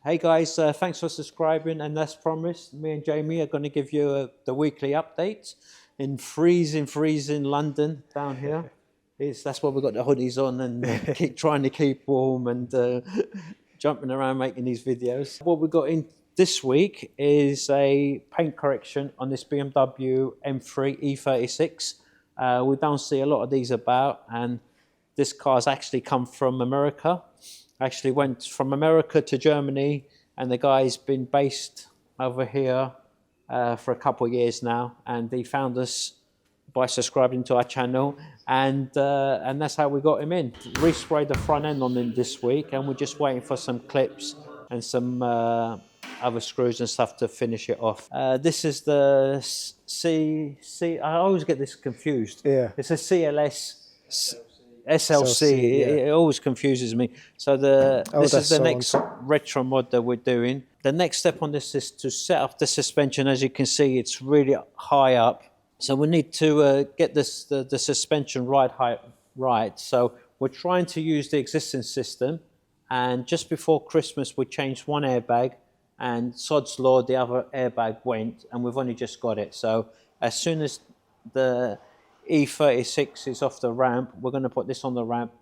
Hey guys, thanks for subscribing, and as promised, me and Jamie are going to give you the weekly update in freezing London down here. That's why we've got the hoodies on and keep trying to keep warm and jumping around making these videos. What we got in this week is a paint correction on this BMW M3 E36. We don't see a lot of these about, and this car's actually come from America. Actually went from America to Germany, and the guy's been based over here for a couple of years now, and he found us by subscribing to our channel, and that's how we got him in. Resprayed the front end on him this week, and we're just waiting for some clips and some other screws and stuff to finish it off. This is the I always get this confused. Yeah. It's a CLS SLC, yeah. it always confuses me. So this is the next retro mod that we're doing. The next step on this is to set up the suspension. As you can see, it's really high up. So we need to get the suspension right. So we're trying to use the existing system. And just before Christmas, we changed one airbag, and sod's law, the other airbag went, and we've only just got it. So as soon as the E36 is off the ramp, we're going to put this on the ramp,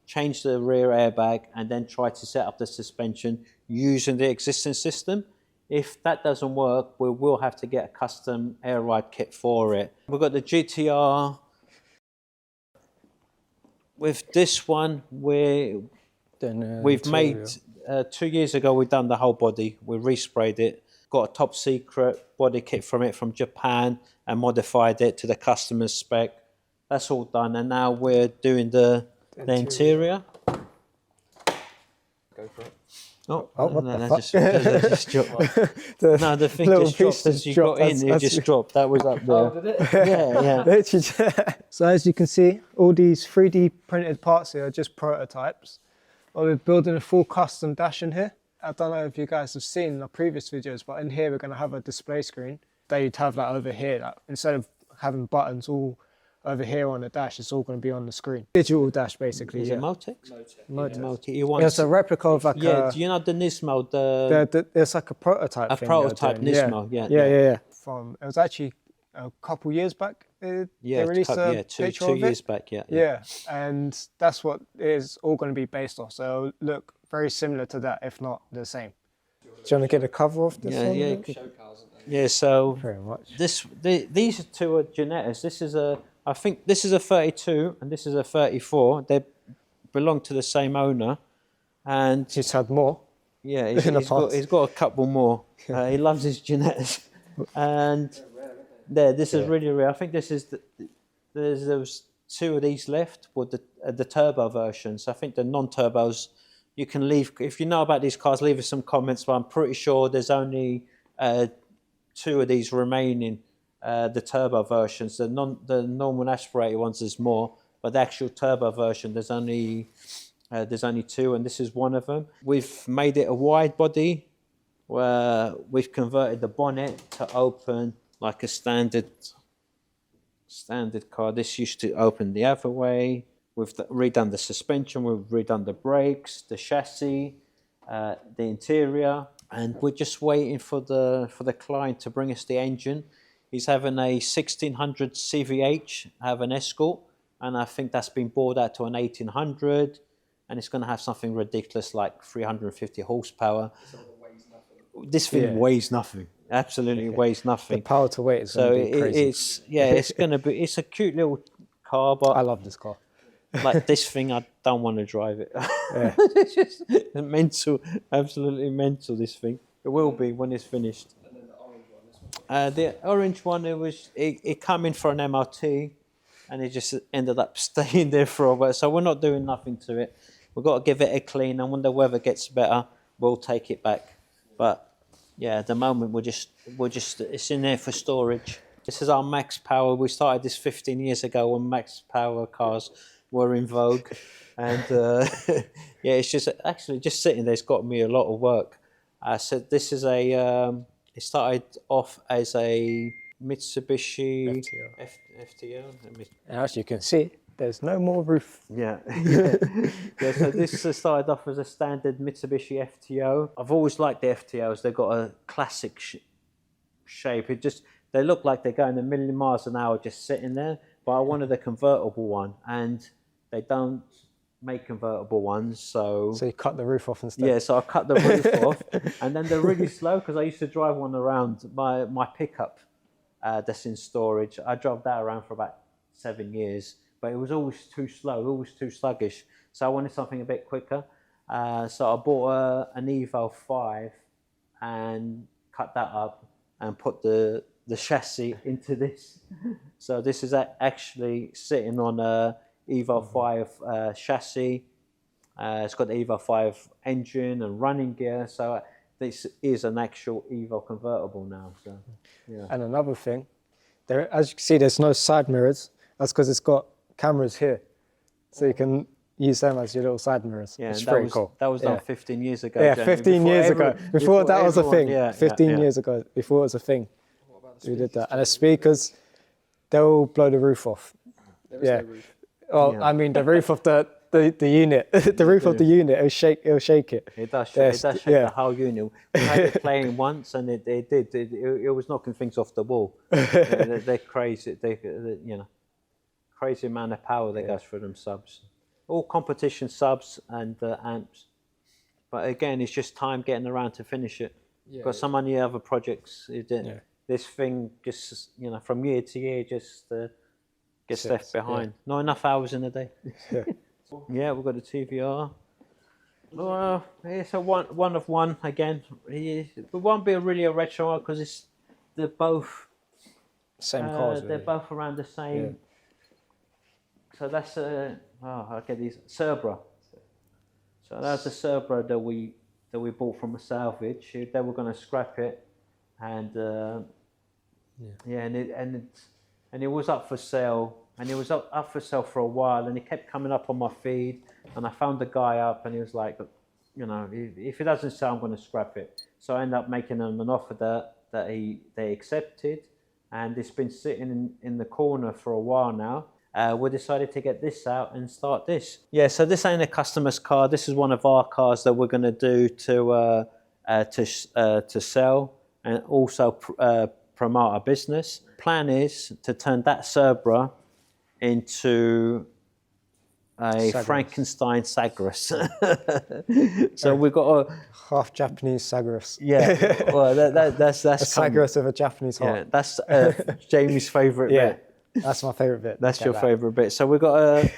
change the rear airbag, and then try to set up the suspension using the existing system. If that doesn't work, we will have to get a custom air ride kit for it. We've got the GTR. With this one, we've made 2 years ago, we've done the whole body. We resprayed it, got a top secret body kit from Japan, and modified it to the customer's spec. That's all done, and now we're doing the interior. Go for it. Oh, what no, the that just dropped. No, the thing just dropped as you got in. It just dropped. That was up there. Oh, did it? Yeah. So as you can see, all these 3D printed parts here are just prototypes. Well, we're building a full custom dash in here. I don't know if you guys have seen in our previous videos, but in here we're going to have a display screen. That you'd have that over here. That instead of having buttons all over here on the dash, it's all going to be on the screen. Digital dash, basically. Is it Motex? Motex. You want It's a replica of like do you know the Nismo? It's like a prototype. A prototype Nismo. Yeah. It was actually a couple years back. They released a picture two of years it. back. Yeah, and that's what it is all going to be based off. So it'll look very similar to that, if not the same. Do you want to get a cover off this one? Yeah, so very much. These two are Jetas. I think this is a 32 and this is a 34. They belong to the same owner, and he's had more. Yeah, he's got a couple more. He loves his Jetas, and this is really rare. I think there's those two of these left with the turbo versions. I think the non-turbos, you can leave, if you know about these cars, leave us some comments, but I'm pretty sure there's only two of these remaining, the turbo versions. The normal aspirated ones, there's more, but the actual turbo version, there's only two, and this is one of them. We've made it a wide body, where we've converted the bonnet to open like a standard car. This used to open the other way. We've redone the suspension, we've redone the brakes, the chassis, the interior, and we're just waiting for the client to bring us the engine. He's having a 1600 CVH, have an Escort, and I think that's been bought out to an 1800, and it's going to have something ridiculous like 350 horsepower. This thing weighs nothing. Absolutely weighs nothing. The power to weight is going to be crazy. It's a cute little car, but I love this car. Like this thing, I don't want to drive it. Yeah. It's just mental, absolutely mental, this thing. It will be when it's finished. And then the orange one, it came in for an MRT, and it just ended up staying there for a while. So we're not doing nothing to it. We've got to give it a clean, and when the weather gets better, we'll take it back. But yeah, at the moment we're just it's in there for storage. This is our max power. We started this 15 years ago when max power cars were in vogue, and yeah, it's just actually just sitting there. It's got me a lot of work. So this is it started off as a Mitsubishi FTO. And as you can see, There's no more roof. Yeah. Yeah. So this started off as a standard Mitsubishi FTO. I've always liked the FTOs. They've got a classic shape. They look like they're going a million miles an hour just sitting there. But I wanted a convertible one, and they don't make convertible ones. So you cut the roof off instead. Yeah. So I cut the roof off, and then they're really slow because I used to drive one around my pickup that's in storage. I drove that around for about 7 years. But it was always too slow, always too sluggish. So I wanted something a bit quicker. So I bought an Evo 5 and cut that up and put the chassis into this. So this is actually sitting on a Evo 5 chassis. It's got the Evo 5 engine and running gear. So this is an actual Evo convertible now. So, yeah. And another thing, as you can see, there's no side mirrors. That's because it's got cameras here, so you can use them as your little side mirrors. Yeah, it's pretty cool. That was done 15 years ago. Yeah, Jamie. 15 years ago. Before that was a thing. Yeah, 15 years ago, before it was a thing. We did that. And the speakers, they'll blow the roof off. There is no roof. Well, I mean, the roof of the unit, the roof of the unit, it'll shake it. It does shake the whole unit. We had it playing once, and it did. It was knocking things off the wall. They're crazy. Crazy amount of power that goes through them subs. All competition subs and amps. But again, it's just time getting around to finish it. Got so many other projects. This thing just, from year to year, just gets left behind. Not enough hours in a day. Yeah, we've got a TVR. Well, it's a one of one again. It won't be really a retro one because they're both same cars. They're both around the same. Yeah. So that's I get these Cerbra. So that's a Cerbra that we bought from a salvage. They were going to scrap it, and and it was up for sale. And it was up for sale for a while, and it kept coming up on my feed. And I found the guy up, and he was like, if it doesn't sell, I'm going to scrap it. So I ended up making them an offer that they accepted, and it's been sitting in the corner for a while now. We decided to get this out and start this. Yeah, so this ain't a customer's car. This is one of our cars that we're going to do to sell and also promote our business. Plan is to turn that Cerbra into a Frankenstein Sagres. So we've got a half Japanese Sagres. Yeah, well that's a Sagres with a Japanese heart. Yeah, that's Jamie's favourite bit. That's my favourite bit. That's your favourite bit. So we've got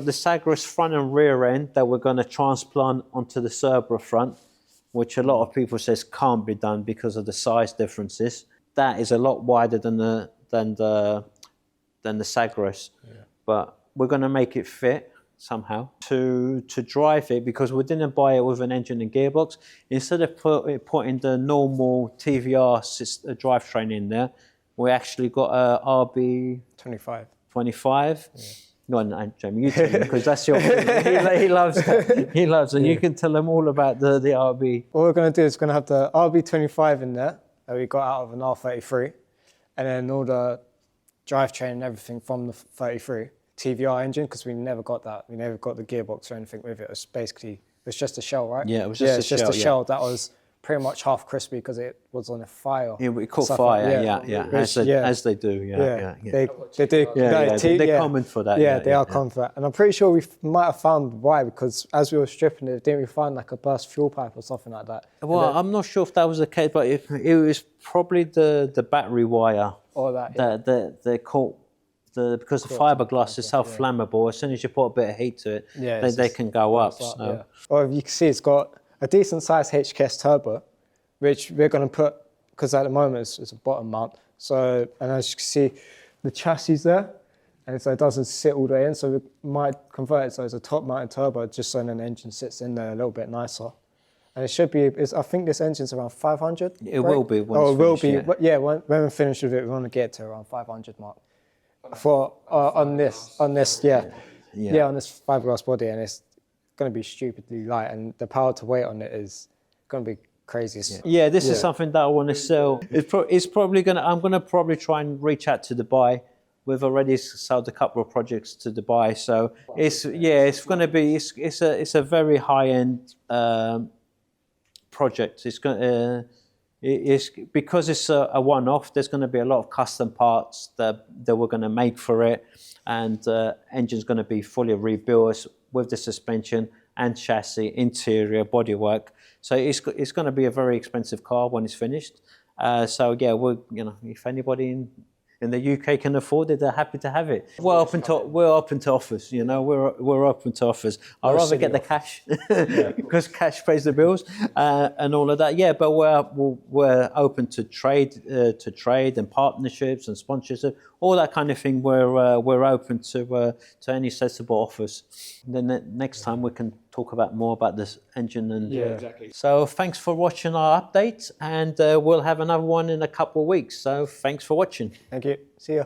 the Sagres front and rear end that we're going to transplant onto the Cerbra front, which a lot of people says can't be done because of the size differences. That is a lot wider than the Sagres, but we're going to make it fit somehow to drive it, because we didn't buy it with an engine and gearbox. Instead of putting the normal TVR drivetrain in there, we actually got a RB 25. Go on, Jamie, you tell him, because that's your he loves that. He loves it. You can tell him all about the RB. What we're going to do is we're going to have the RB25 in there that we got out of an R33, and then all the drivetrain and everything from the 33 TVR engine, because we never got that. We never got the gearbox or anything with it. It was just a shell, right? Yeah, it was just a shell that was pretty much half crispy because it was on a fire. Yeah, it caught fire. As they do. They do. They're common for that. Yeah, they are common for that. And I'm pretty sure we might have found why, because as we were stripping it, didn't we find like a burst fuel pipe or something like that? Well, I'm not sure if that was the case, but it was probably the battery wire. Or that. They caught. Because the fiberglass is so flammable, as soon as you put a bit of heat to it, they can go up. Or you can see it's got a decent sized HKS turbo, which we're going to put, because at the moment it's a bottom mount. So, and as you can see, the chassis there, and so it doesn't sit all the way in. So we might convert it so it's a top mounted turbo, just so then the engine sits in there a little bit nicer. And it should be, I think this engine's around 500. It will be. When we're finished with it, we want to get to around 500 mark. On this on this fiberglass body, and it's going to be stupidly light, and the power to weight on it is going to be crazy. This is something that I want to sell. It's probably going to. I'm going to probably try and reach out to Dubai We've already sold a couple of projects to Dubai, so it's going to be it's a very high end project. It's going it's because it's a one-off. There's going to be a lot of custom parts that we're going to make for it, and engine's going to be fully rebuilt with the suspension and chassis, interior, bodywork. So it's going to be a very expensive car when it's finished. So yeah, if anybody in the UK can afford it, they're happy to have it. We're open to offers. We're open to offers. I'd rather get the cash because cash pays the bills and all of that. Yeah, but we're open to trade and partnerships and sponsorship, all that kind of thing. We're open to any sensible offers. Then next time we can talk more about this engine and exactly. So thanks for watching our update, and we'll have another one in a couple of weeks. So thanks for watching. Thank you. See ya.